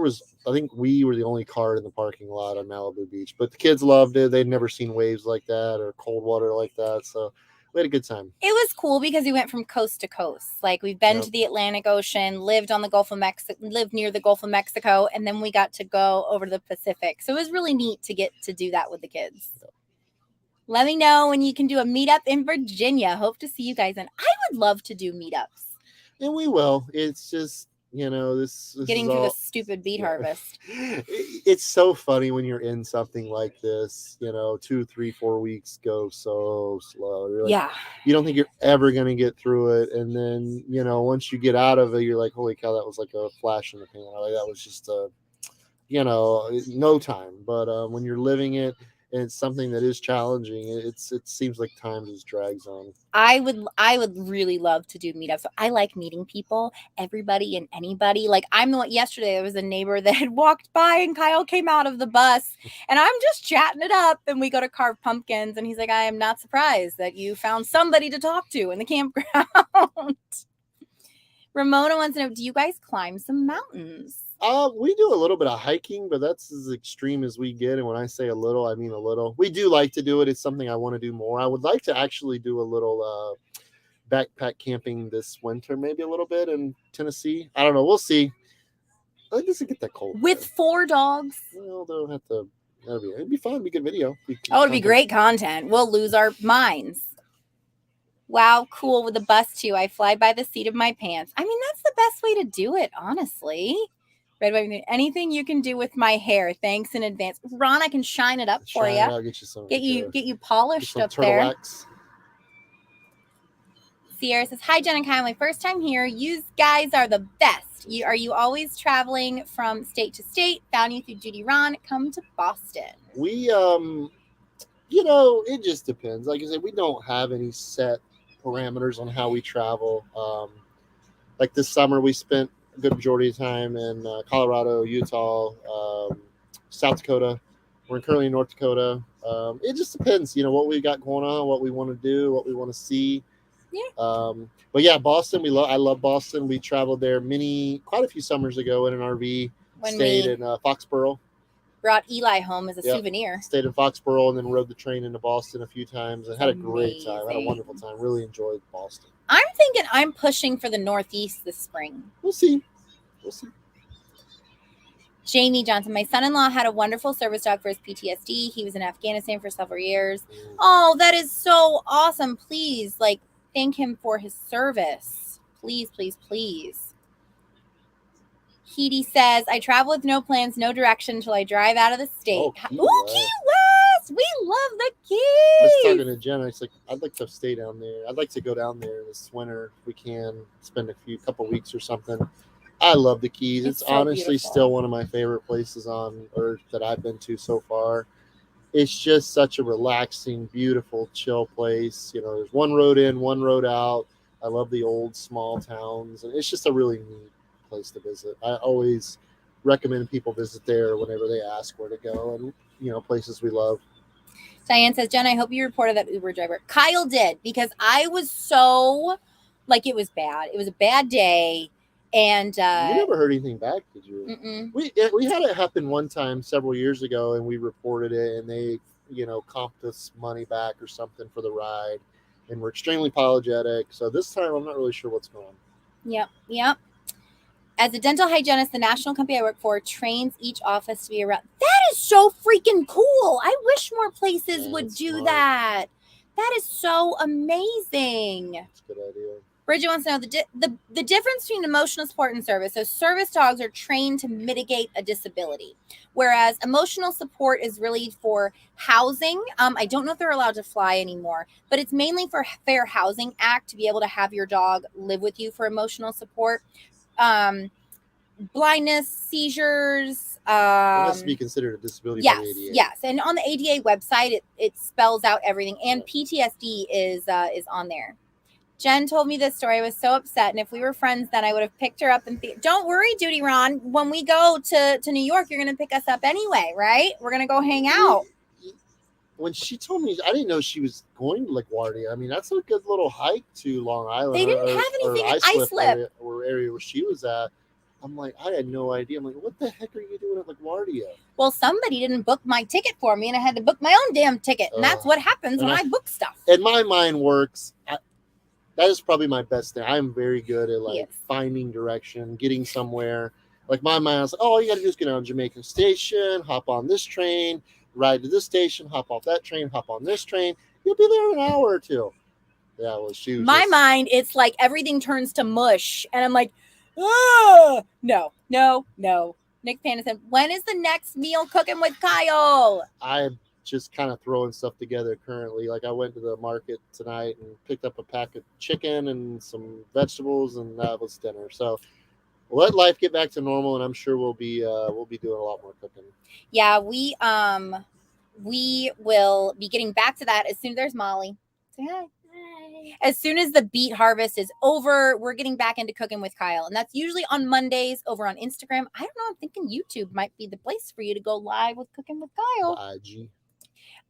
think we were the only car in the parking lot on Malibu Beach, but the kids loved it. They'd never seen waves like that or cold water like that. So we had a good time. It was cool because we went from coast to coast. Like we've been to the Atlantic Ocean, lived on the Gulf of Mexico, lived near the Gulf of Mexico, and then we got to go over to the Pacific. So it was really neat to get to do that with the kids. Yep. Let me know when you can do a meetup in Virginia. Hope to see you guys. And I would love to do meetups. And we will. It's just, this getting through the stupid beet harvest. It's so funny when you're in something like this, 2, 3, 4 weeks go so slow. You're like, you don't think you're ever going to get through it. And then, once you get out of it, you're like, holy cow, that was like a flash in the pan. Like that was just no time. But when you're living it, and it's something that is challenging, it seems like time just drags on. I would really love to do meetups. So I like meeting people, everybody and anybody. Like I'm the one yesterday, there was a neighbor that had walked by and Kyle came out of the bus and I'm just chatting it up and we go to carve pumpkins and he's like, I am not surprised that you found somebody to talk to in the campground. Ramona wants to know, do you guys climb some mountains? We do a little bit of hiking, but that's as extreme as we get. And when I say a little, I mean a little. We do like to do it. It's something I want to do more. I would like to actually do a little backpack camping this winter, maybe a little bit in Tennessee. I don't know. We'll see. It doesn't get that cold. With 4 dogs? Well, they'll have to. It'd be fun. It'd be good video. It'd be great content. We'll lose our minds. Wow, cool with the bus too. I fly by the seat of my pants. I mean, that's the best way to do it, honestly. Red White, anything you can do with my hair. Thanks in advance. Ron, I can shine it up for you. I'll get you some. Get you polished up turtle there. Wax. Sierra says, hi, Jenn and Kyle. My first time here. You guys are the best. Are you always traveling from state to state? Found you through Judy Ron. Come to Boston. We, it just depends. Like I said, we don't have any set parameters on how we travel. Like this summer, we spent a good majority of time in Colorado, Utah, South Dakota. We're currently in North Dakota. It just depends, what we got going on, what we want to do, what we want to see. Yeah. But yeah, Boston, I love Boston. We traveled there quite a few summers ago in an RV. Stayed in Foxborough. Brought Eli home as a souvenir. Stayed in Foxborough and then rode the train into Boston a few times and had a great time. Had a wonderful time. Really enjoyed Boston. I'm thinking I'm pushing for the Northeast this spring. We'll see. Jamie Johnson, my son-in-law had a wonderful service dog for his PTSD. He was in Afghanistan for several years. Oh, that is so awesome. Please, thank him for his service. Please, please, please. Heidi says, I travel with no plans, no direction until I drive out of the state. Key West. We love the Keys. Let's talking to Jenn. It's like, I'd like to stay down there. I'd like to go down there this winter if we can spend couple weeks or something. I love the Keys. It's so honestly beautiful. still one of my favorite places on earth that I've been to so far. It's just such a relaxing, beautiful, chill place. You know, there's one road in, one road out. I love the old small towns, and it's just a really neat place to visit. I always recommend people visit there whenever they ask where to go, and places we love. Diane says, Jen, I hope you reported that Uber driver. Kyle did, because I was so it was bad. It was a bad day. And you never heard anything back, did you? Mm-mm. We had it happen one time several years ago, and we reported it, and they comped us money back or something for the ride, and we're extremely apologetic. So this time I'm not really sure what's going on. Yep. As a dental hygienist, the national company I work for trains each office to be around. That is so freaking cool. I wish more places would do smart. that. That is so amazing. That's a good idea. Bridget wants to know the difference between emotional support and service. So service dogs are trained to mitigate a disability, whereas emotional support is really for housing. I don't know if they're allowed to fly anymore, but it's mainly for Fair Housing Act to be able to have your dog live with you for emotional support. Blindness, seizures. It has to be considered a disability by the ADA. Yes. And on the ADA website, it spells out everything, and PTSD is on there. Jen told me this story. I was so upset. And if we were friends, then I would have picked her up. And don't worry, Duty Ron. When we go to New York, you're going to pick us up anyway, right? We're going to go hang out. When she told me, I didn't know she was going to LaGuardia. I mean, that's a good little hike to Long Island. They didn't have anything in Islip. Area where she was at. I'm like, I had no idea. I'm like, what the heck are you doing at LaGuardia? Well, somebody didn't book my ticket for me, and I had to book my own damn ticket. And that's what happens when I book stuff. And my mind works. That is probably my best thing. I'm very good at finding direction, getting somewhere. Like my mind was like, all you got to do is get on Jamaican Station, hop on this train, ride to this station, hop off that train, hop on this train. You'll be there in an hour or two. Yeah, well, she was my mind, it's like everything turns to mush, and I'm like, oh, no. Nick Panda said, when is the next meal cooking with Kyle? I'm just kind of throwing stuff together currently. Like I went to the market tonight and picked up a pack of chicken and some vegetables, and that was dinner. So we'll let life get back to normal, and I'm sure we'll be doing a lot more cooking. Yeah, we will be getting back to that as soon as there's Molly. Say hi. As soon as the beet harvest is over, we're getting back into cooking with Kyle. And that's usually on Mondays over on Instagram. I don't know. I'm thinking YouTube might be the place for you to go live with Cooking with Kyle. IG.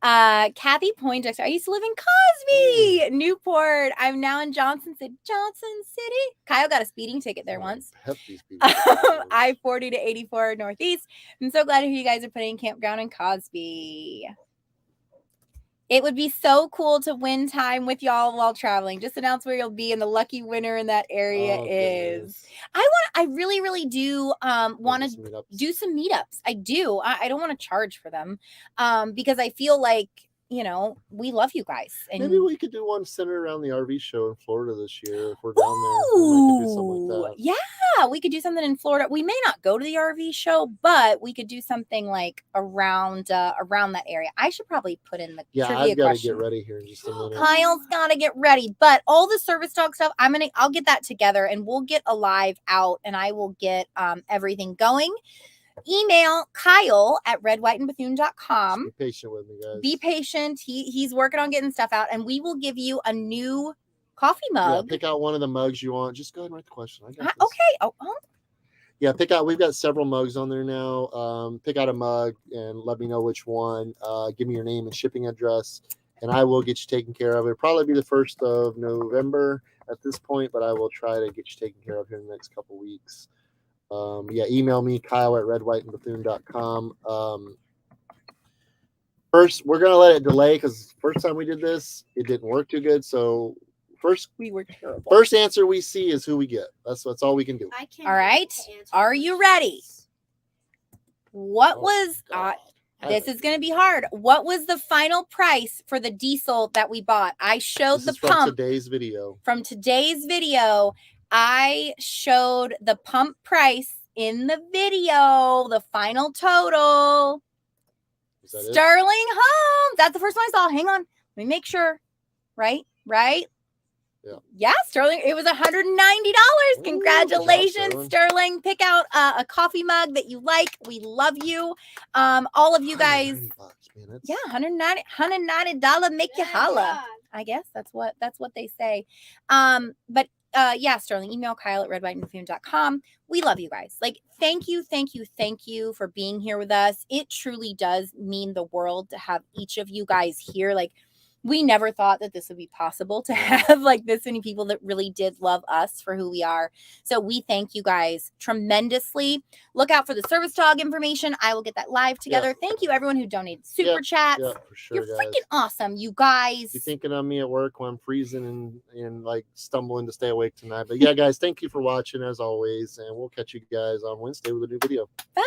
Kathy Poindexter. I used to live in Cosby, Newport. I'm now in Johnson City. Kyle got a speeding ticket there once. I-40 to 84 Northeast. I'm so glad to hear you guys are putting campground in Cosby. It would be so cool to win time with y'all while traveling. Just announce where you'll be, and the lucky winner in that area is. I really, really do want to do some meetups. I do. I don't want to charge for them because I feel like, we love you guys. And maybe we could do one centered around the RV show in Florida this year. If we're down there, we might do something like that. Yeah, we could do something in Florida. We may not go to the RV show, but we could do something like around that area. I should probably put in the trivia I've got to question. get ready here in just a minute. Kyle's got to get ready, but all the service dog stuff, I'll get that together, and we'll get a live out, and I will get everything going. Email Kyle at redwhiteandbethune.com. Be patient with me, guys. Be patient. He's working on getting stuff out, and we will give you a new coffee mug. Yeah, pick out one of the mugs you want. Just go ahead and write the question. I got this. Okay. Yeah, pick out. We've got several mugs on there now. Pick out a mug and let me know which one. Give me your name and shipping address, and I will get you taken care of. It'll probably be the 1st of November at this point, but I will try to get you taken care of here in the next couple weeks. Email me, Kyle at redwhiteandbethune.com. First, we're going to let it delay because first time we did this, it didn't work too good. So we were terrible. First answer we see is who we get. That's all we can do. All right. Are you ready? This is going to be hard. What was the final price for the diesel that we bought? I showed the pump. From today's video. From today's video. I showed the pump price in the video, the final total. Is that Sterling Homes. That's the first one I saw. Hang on. me make sure. Right? Yeah. Sterling. It was $190. Ooh, Congratulations, good job, Sterling. Pick out a coffee mug that you like. We love you. All of you guys. $190, man, that's... Yeah, $190 make you holla. God. I guess that's what they say. But yeah, Sterling, email Kyle at redwhiteandbethune.com. We love you guys. Like, thank you for being here with us. It truly does mean the world to have each of you guys here. Like, we never thought that this would be possible to have like this many people that really did love us for who we are. So we thank you guys tremendously. Look out for the service dog information. I will get that live together. Yeah. Thank you everyone who donated super chats. Yeah, for sure, You're guys. freaking awesome, you guys. You're thinking of me at work when I'm freezing and like stumbling to stay awake tonight. But yeah, guys, thank you for watching as always, and we'll catch you guys on Wednesday with a new video. Bye.